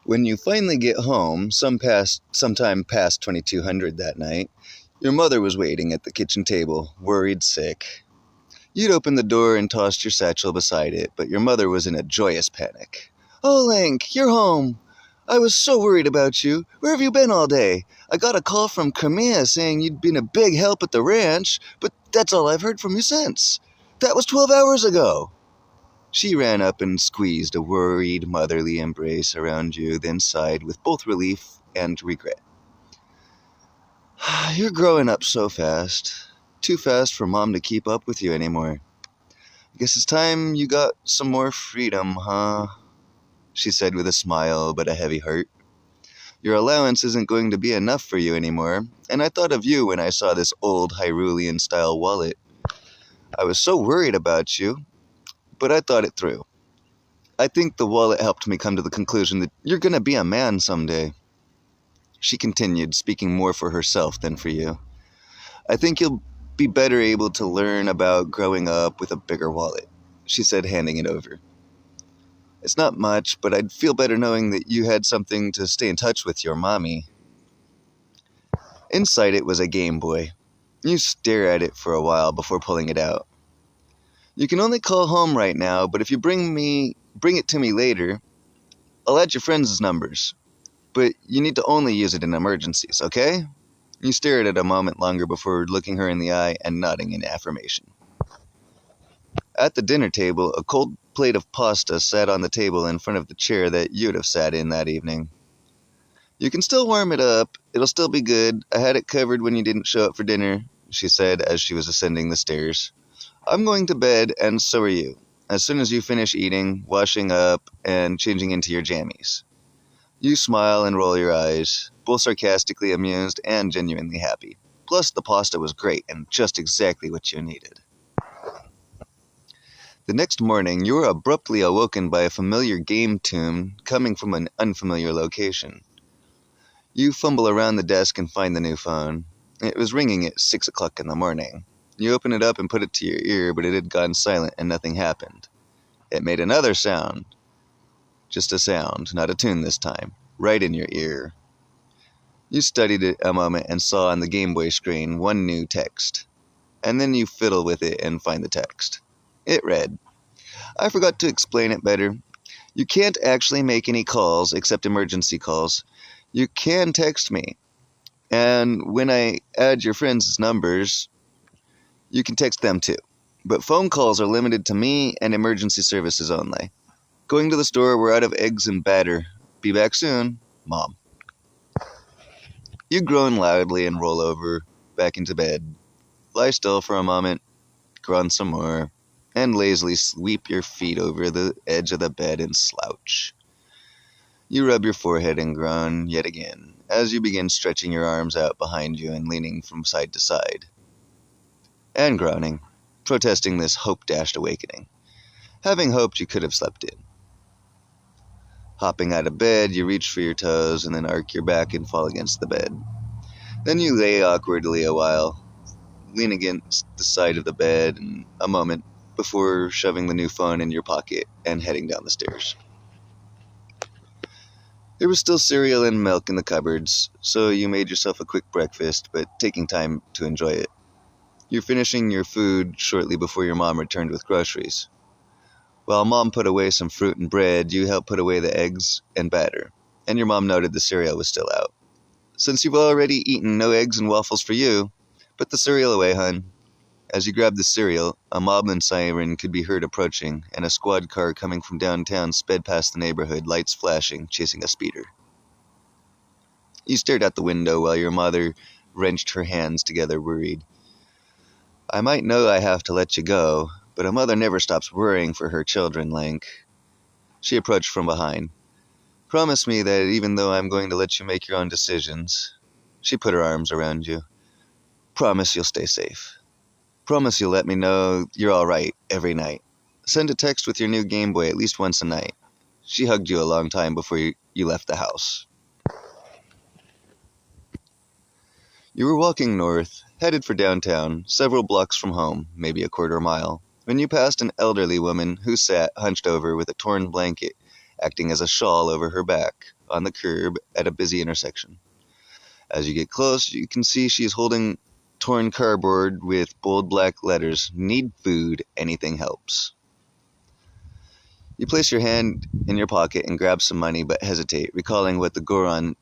When you finally get home, sometime past 2200 that night, your mother was waiting at the kitchen table, worried sick. You'd opened the door and tossed your satchel beside it, but your mother was in a joyous panic. "Oh, Link, you're home! I was so worried about you. Where have you been all day? I got a call from Camilla saying you'd been a big help at the ranch, but that's all I've heard from you since. That was 12 hours ago." She ran up and squeezed a worried, motherly embrace around you, then sighed with both relief and regret. "You're growing up so fast. Too fast for Mom to keep up with you anymore. I guess it's time you got some more freedom, huh?" she said with a smile but a heavy heart. "Your allowance isn't going to be enough for you anymore, and I thought of you when I saw this old Hyrulean-style wallet. I was so worried about you, but I thought it through. I think the wallet helped me come to the conclusion that you're going to be a man someday." She continued, speaking more for herself than for you. "I think you'll be better able to learn about growing up with a bigger wallet," she said, handing it over. "It's not much, but I'd feel better knowing that you had something to stay in touch with your mommy." Inside it was a Game Boy. You stare at it for a while before pulling it out. "You can only call home right now, but if you bring it to me later, I'll add your friends' numbers. But you need to only use it in emergencies, okay?" You stare at it a moment longer before looking her in the eye and nodding in affirmation. At the dinner table, a cold plate of pasta sat on the table in front of the chair that you'd have sat in that evening. "You can still warm it up. It'll still be good. I had it covered when you didn't show up for dinner," she said as she was ascending the stairs. "I'm going to bed, and so are you. As soon as you finish eating, washing up, and changing into your jammies." You smile and roll your eyes, both sarcastically amused and genuinely happy. Plus, the pasta was great and just exactly what you needed. The next morning, you were abruptly awoken by a familiar game tune coming from an unfamiliar location. You fumble around the desk and find the new phone. It was ringing at 6 o'clock in the morning. You open it up and put it to your ear, but it had gone silent and nothing happened. It made another sound. Just a sound, not a tune this time, right in your ear. You studied it a moment and saw on the Game Boy screen one new text. And then you fiddle with it and find the text. It read, "I forgot to explain it better. You can't actually make any calls except emergency calls. You can text me. And when I add your friends' numbers, you can text them too. But phone calls are limited to me and emergency services only. Going to the store, we're out of eggs and batter. Be back soon, Mom." You groan loudly and roll over, back into bed. Lie still for a moment, groan some more, and lazily sweep your feet over the edge of the bed and slouch. You rub your forehead and groan yet again, as you begin stretching your arms out behind you and leaning from side to side. And groaning, protesting this hope-dashed awakening, having hoped you could have slept in. Hopping out of bed, you reach for your toes and then arc your back and fall against the bed. Then you lay awkwardly a while, lean against the side of the bed in a moment before shoving the new phone in your pocket and heading down the stairs. There was still cereal and milk in the cupboards, so you made yourself a quick breakfast, but taking time to enjoy it. You're finishing your food shortly before your mom returned with groceries. While Mom put away some fruit and bread, you helped put away the eggs and batter, and your mom noted the cereal was still out. "Since you've already eaten, no eggs and waffles for you. Put the cereal away, hun." As you grabbed the cereal, a moblin siren could be heard approaching, and a squad car coming from downtown sped past the neighborhood, lights flashing, chasing a speeder. You stared out the window while your mother wrenched her hands together, worried. "I might know I have to let you go, but a mother never stops worrying for her children, Link." She approached from behind. "Promise me that even though I'm going to let you make your own decisions," she put her arms around you, "promise you'll stay safe. Promise you'll let me know you're all right every night. Send a text with your new Game Boy at least once a night." She hugged you a long time before you left the house. You were walking north, headed for downtown, several blocks from home, maybe a quarter mile, when you passed an elderly woman who sat hunched over with a torn blanket acting as a shawl over her back on the curb at a busy intersection. As you get close, you can see she's holding torn cardboard with bold black letters, "Need food, anything helps." You place your hand in your pocket and grab some money, but hesitate, recalling what the Goron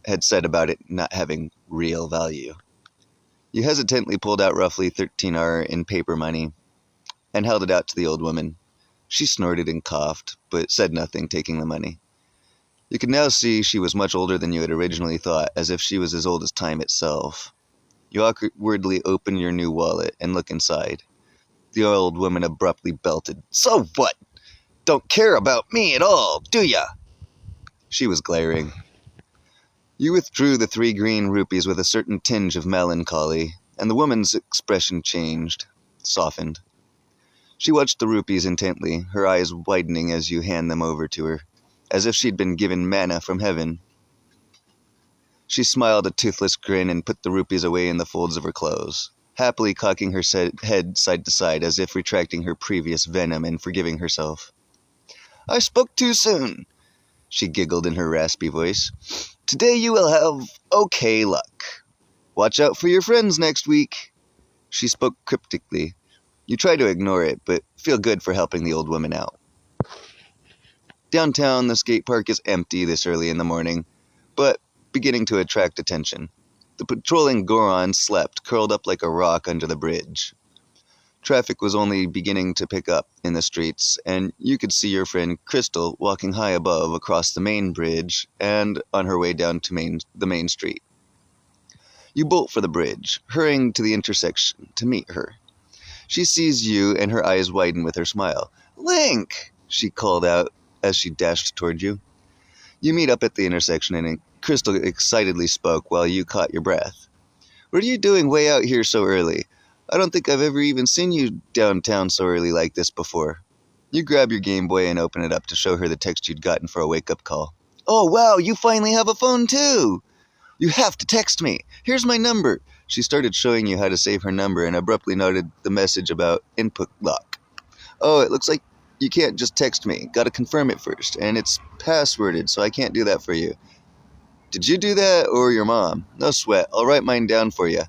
had said about it not having real value. You hesitantly pulled out roughly 13R in paper money and held it out to the old woman. She snorted and coughed, but said nothing, taking the money. You could now see she was much older than you had originally thought, as if she was as old as time itself. You awkwardly open your new wallet and look inside. The old woman abruptly belted, "So what? Don't care about me at all, do ya?" She was glaring. You withdrew the 3 green rupees with a certain tinge of melancholy, and the woman's expression changed, softened. She watched the rupees intently, her eyes widening as you hand them over to her, as if she'd been given manna from heaven. She smiled a toothless grin and put the rupees away in the folds of her clothes, happily cocking her head side to side as if retracting her previous venom and forgiving herself. "I spoke too soon," she giggled in her raspy voice. "Today you will have okay luck. Watch out for your friends next week." She spoke cryptically. You try to ignore it, but feel good for helping the old woman out. Downtown, the skate park is empty this early in the morning, but beginning to attract attention. The patrolling Goron slept, curled up like a rock under the bridge. Traffic was only beginning to pick up in the streets, and you could see your friend Crystal walking high above across the main bridge and on her way down to the main street. You bolt for the bridge, hurrying to the intersection to meet her. She sees you, and her eyes widen with her smile. "Link!" she called out as she dashed toward you. You meet up at the intersection, and Crystal excitedly spoke while you caught your breath. "What are you doing way out here so early? I don't think I've ever even seen you downtown so early like this before." You grab your Game Boy and open it up to show her the text you'd gotten for a wake-up call. "Oh, wow, you finally have a phone, too! You have to text me. Here's my number." She started showing you how to save her number and abruptly noted the message about input lock. "Oh, it looks like you can't just text me. Gotta confirm it first, and it's passworded, so I can't do that for you." "Did you do that, or your mom?" "No sweat. I'll write mine down for you."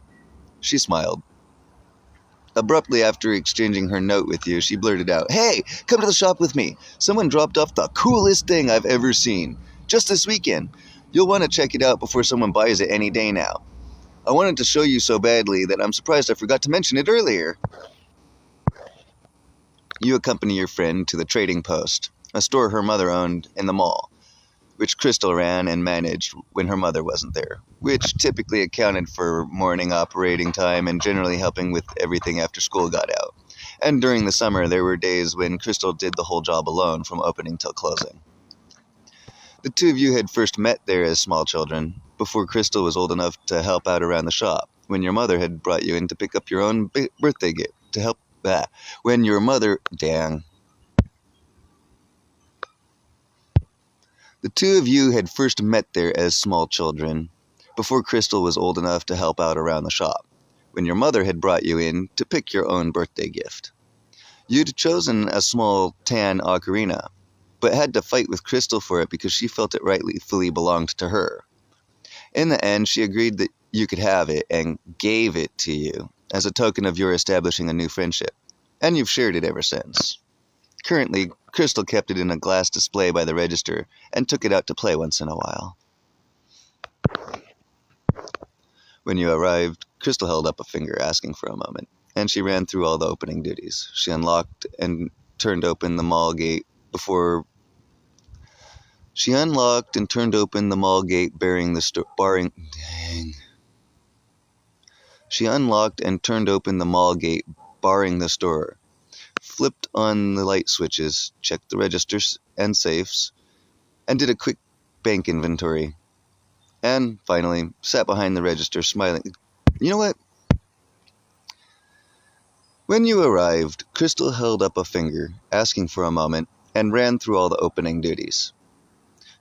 She smiled. Abruptly, after exchanging her note with you, she blurted out, "Hey, come to the shop with me. Someone dropped off the coolest thing I've ever seen. Just this weekend. You'll want to check it out before someone buys it any day now. I wanted to show you so badly that I'm surprised I forgot to mention it earlier." You accompany your friend to the Trading Post, a store her mother owned in the mall, which Crystal ran and managed when her mother wasn't there, which typically accounted for morning operating time and generally helping with everything after school got out. And during the summer, there were days when Crystal did the whole job alone from opening till closing. The two of you had first met there as small children, before Crystal was old enough to help out around the shop, when your mother had brought you in to pick up your own birthday gift to help that. When your mother... Dang. The two of you had first met there as small children, before Crystal was old enough to help out around the shop, when your mother had brought you in to pick your own birthday gift. You'd chosen a small tan ocarina, but had to fight with Crystal for it because she felt it rightfully belonged to her. In the end, she agreed that you could have it and gave it to you as a token of your establishing a new friendship, and you've shared it ever since. Currently, Crystal kept it in a glass display by the register and took it out to play once in a while. When you arrived, Crystal held up a finger asking for a moment, and she ran through all the opening duties. She unlocked and turned open the mall gate barring the store. She unlocked and turned open the mall gate barring the store, flipped on the light switches, checked the registers and safes, and did a quick bank inventory. And finally, sat behind the register smiling. You know what? When you arrived, Crystal held up a finger, asking for a moment, and ran through all the opening duties.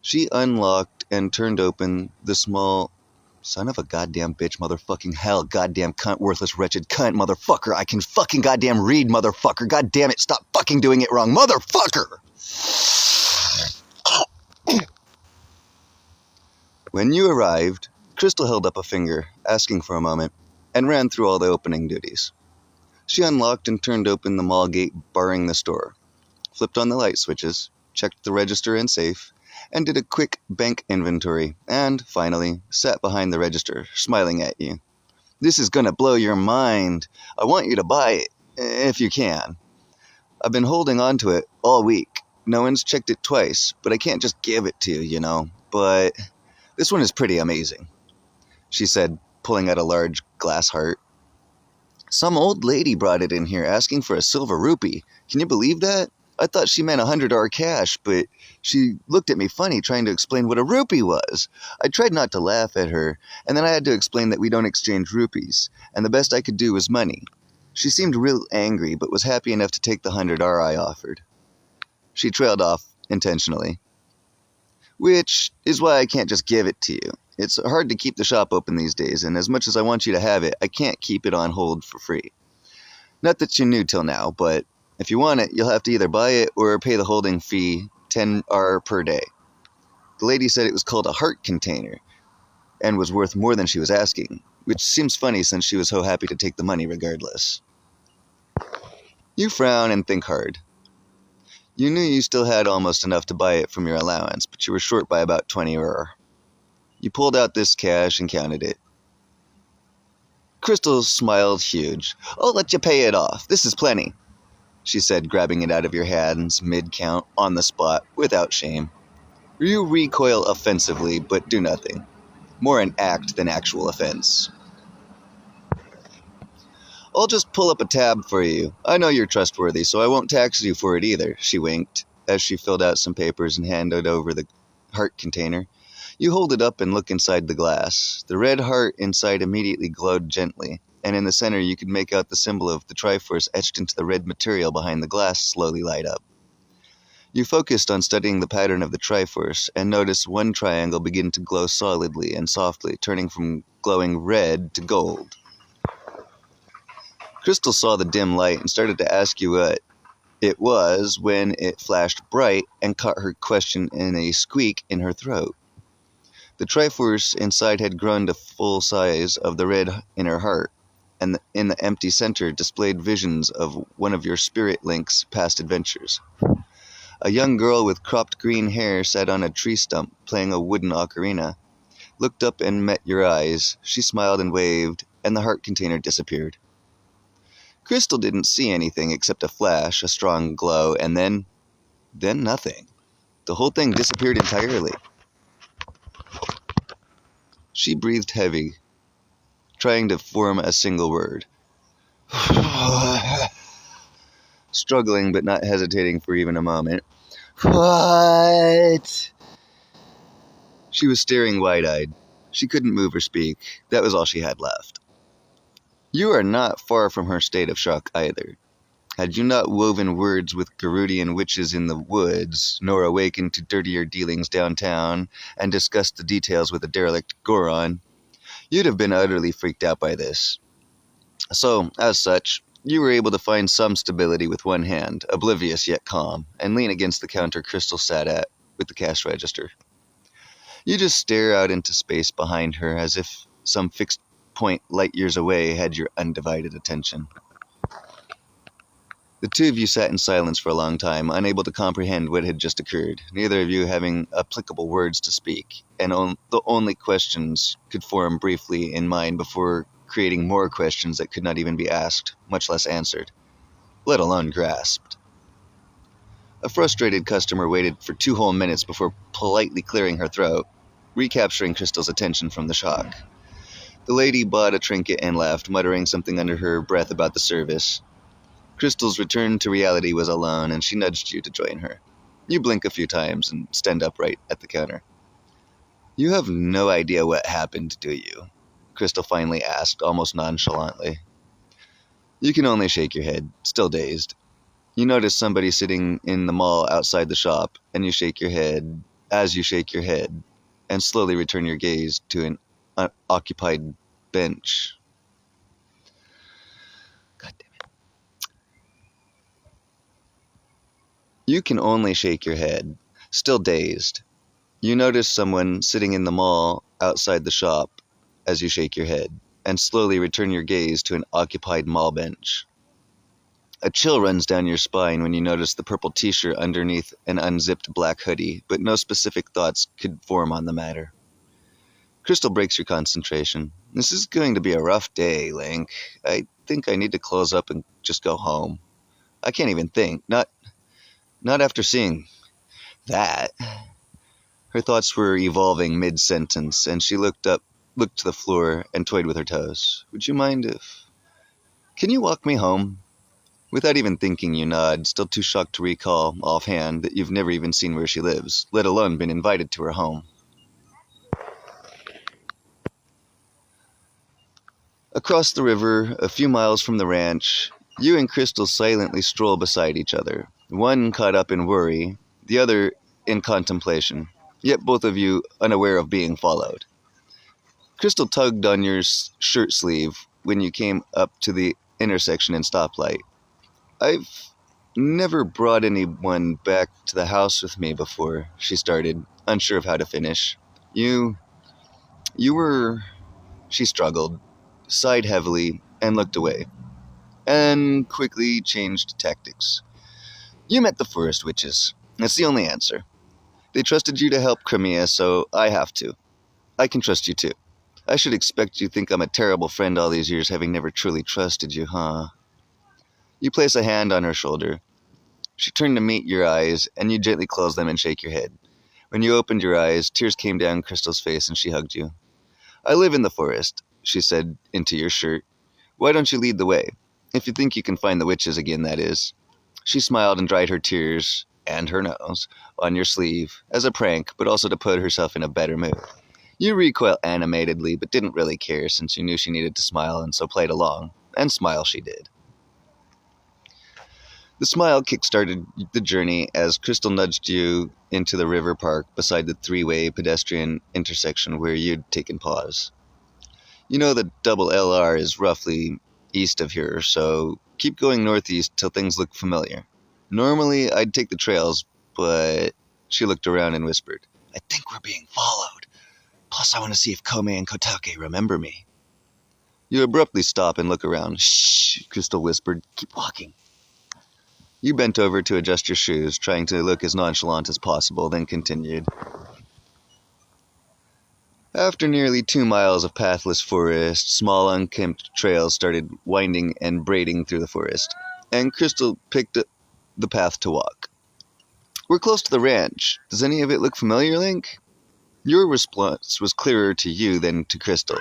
She unlocked and turned open the small... Son of a goddamn bitch, motherfucking hell, goddamn cunt, worthless, wretched cunt, motherfucker. I can fucking goddamn read, motherfucker. God damn it, stop fucking doing it wrong, motherfucker! When you arrived, Crystal held up a finger, asking for a moment, and ran through all the opening duties. She unlocked and turned open the mall gate barring the store, flipped on the light switches, checked the register and safe, and did a quick bank inventory, and, finally, sat behind the register, smiling at you. "This is gonna blow your mind. I want you to buy it, if you can. I've been holding on to it all week. No one's checked it twice, but I can't just give it to you, But this one is pretty amazing," she said, pulling out a large glass heart. "Some old lady brought it in here asking for a silver rupee. Can you believe that? I thought she meant $100 cash, but she looked at me funny trying to explain what a rupee was. I tried not to laugh at her, and then I had to explain that we don't exchange rupees, and the best I could do was money. She seemed real angry, but was happy enough to take the $100 I offered." She trailed off intentionally. "Which is why I can't just give it to you. It's hard to keep the shop open these days, and as much as I want you to have it, I can't keep it on hold for free. Not that you knew till now, but if you want it, you'll have to either buy it or pay the holding fee, 10 per day." The lady said it was called a heart container, and was worth more than she was asking, which seems funny since she was so happy to take the money regardless. You frown and think hard. You knew you still had almost enough to buy it from your allowance, but you were short by about 20 €. You pulled out this cash and counted it. Crystal smiled huge. "I'll let you pay it off. This is plenty," she said, grabbing it out of your hands mid-count, on the spot, without shame. You recoil offensively, but do nothing. More an act than actual offense. "I'll just pull up a tab for you. I know you're trustworthy, so I won't tax you for it either," she winked, as she filled out some papers and handed over the heart container. You hold it up and look inside the glass. The red heart inside immediately glowed gently, and in the center you could make out the symbol of the Triforce etched into the red material behind the glass slowly light up. You focused on studying the pattern of the Triforce, and noticed one triangle begin to glow solidly and softly, turning from glowing red to gold. Crystal saw the dim light and started to ask you what it was when it flashed bright and caught her question in a squeak in her throat. The Triforce inside had grown to full size of the red inner heart, and in the empty center displayed visions of one of your spirit link's past adventures. A young girl with cropped green hair sat on a tree stump playing a wooden ocarina, looked up and met your eyes. She smiled and waved, and the heart container disappeared. Crystal didn't see anything except a flash, a strong glow, and then nothing. The whole thing disappeared entirely. She breathed heavy, trying to form a single word. Struggling but not hesitating for even a moment. "What?" She was staring wide-eyed. She couldn't move or speak. That was all she had left. You are not far from her state of shock either. Had you not woven words with Garudian witches in the woods, nor awakened to dirtier dealings downtown, and discussed the details with a derelict Goron, you'd have been utterly freaked out by this. So, as such, you were able to find some stability with one hand, oblivious yet calm, and lean against the counter Crystal sat at, with the cash register. You just stare out into space behind her as if some fixed point light years away had your undivided attention. The two of you sat in silence for a long time, unable to comprehend what had just occurred, neither of you having applicable words to speak, and the only questions could form briefly in mind before creating more questions that could not even be asked, much less answered, let alone grasped. A frustrated customer waited for 2 whole minutes before politely clearing her throat, recapturing Crystal's attention from the shock. The lady bought a trinket and left, muttering something under her breath about the service. Crystal's return to reality was alone, and she nudged you to join her. You blink a few times and stand upright at the counter. "You have no idea what happened, do you?" Crystal finally asked, almost nonchalantly. You can only shake your head, still dazed. You notice somebody sitting in the mall outside the shop, and you shake your head as you shake your head, and slowly return your gaze to an unoccupied bench. God damn it. You can only shake your head, still dazed. You notice someone sitting in the mall outside the shop as you shake your head, and slowly return your gaze to an occupied mall bench. A chill runs down your spine when you notice the purple t-shirt underneath an unzipped black hoodie, but no specific thoughts could form on the matter. Crystal breaks your concentration. This is going to be a rough day, Link. I think I need to close up and just go home. I can't even think. Not after seeing that. Her thoughts were evolving mid-sentence, and she looked to the floor, and toyed with her toes. Would you mind if... Can you walk me home? Without even thinking, you nod, still too shocked to recall, offhand, that you've never even seen where she lives, let alone been invited to her home. Across the river, a few miles from the ranch, you and Crystal silently stroll beside each other, one caught up in worry, the other in contemplation, yet both of you unaware of being followed. Crystal tugged on your shirt sleeve when you came up to the intersection and stoplight. I've never brought anyone back to the house with me before, she started, unsure of how to finish. You were... She struggled, sighed heavily, and looked away, and quickly changed tactics. You met the forest witches. That's the only answer. They trusted you to help Crimea, so I have to. I can trust you too. I should expect you think I'm a terrible friend all these years, having never truly trusted you, huh? You place a hand on her shoulder. She turned to meet your eyes, and you gently closed them and shake your head. When you opened your eyes, tears came down Crystal's face, and she hugged you. I live in the forest, she said into your shirt. Why don't you lead the way? If you think you can find the witches again, that is. She smiled and dried her tears, and her nose, on your sleeve, as a prank, but also to put herself in a better mood. You recoiled animatedly, but didn't really care, since you knew she needed to smile, and so played along. And smile she did. The smile kick-started the journey as Crystal nudged you into the river park beside the three-way pedestrian intersection where you'd taken pause. You know the double LR is roughly east of here, so keep going northeast till things look familiar. Normally, I'd take the trails, but... She looked around and whispered, I think we're being followed. Plus, I want to see if Kome and Kotake remember me. You abruptly stop and look around. Shh, Crystal whispered. Keep walking. You bent over to adjust your shoes, trying to look as nonchalant as possible, then continued. After nearly 2 miles of pathless forest, small unkempt trails started winding and braiding through the forest, and Crystal picked the path to walk. We're close to the ranch. Does any of it look familiar, Link? Your response was clearer to you than to Crystal.